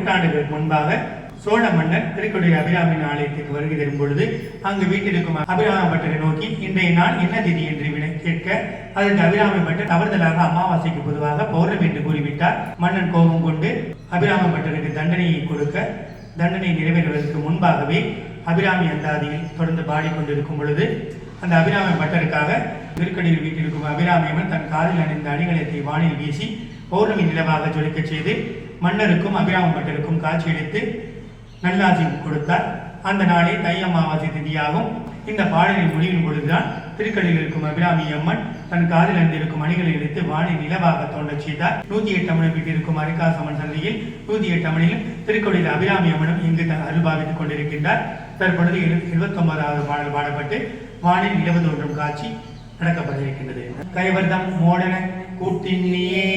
நூற்றாண்டுகளுக்கு முன்பாக சோழ மன்னர் திருக்கோடியூர் அபிராமியின் ஆலயத்துக்கு வருகை தரும் பொழுது அங்கு வீட்டிற்கும் அபிராம பட்டரை நோக்கி இன்றைய நாள் என்ன திதி என்று வினை கேட்க அதற்கு அபிராம பட்டர் தவறுதலாக அமாவாசைக்கு பொதுவாக பௌர்ணமி என்று கூறிவிட்டார். மன்னன் கோபம் கொண்டு அபிராம பட்டருக்கு தண்டனையை கொடுக்க தண்டனை நிறைவேறுவதற்கு முன்பாகவே அபிராமி அந்தாதியில் தொடர்ந்து பாடிக்கொண்டிருக்கும் பொழுது அந்த அபிராம பட்டருக்காக திருக்கோடியூர் வீட்டிற்கும் அபிராமியம்மன் தன் காதில் அணிந்த அணிகலத்தை வானில் வீசி பௌர்ணமி நிலவாக ஜொலிக்க செய்து மன்னருக்கும் அபிராம பட்டருக்கும் காட்சியளித்து நல்லாசி கொடுத்தார். அந்த நாளே தை அமாவாசை திதியாகும். இந்த பாடலின் முடிவின் பொழுதுதான் திருக்கடியில் இருக்கும் அபிராமி அம்மன் தன் காதில் அணிந்திருக்கும் அணிகளை எடுத்து வானில் நிலவாக தோன்றச் செய்தார். 108 அம்மன் வீட்டிற்கும் அரிகாசம்மன் சந்தையில் 108 அம்மனிலும் திருக்கோடியில் அபிராமி அம்மனும் இங்கு அருள்பாவித்துக் கொண்டிருக்கின்றார். தற்பொழுது 79வது பாடல் பாடப்பட்டு வானில் நிலவு தோன்றும் காட்சி நடக்கப்பட இருக்கின்றது. கைவர்தம் மோடன கூட்டினியே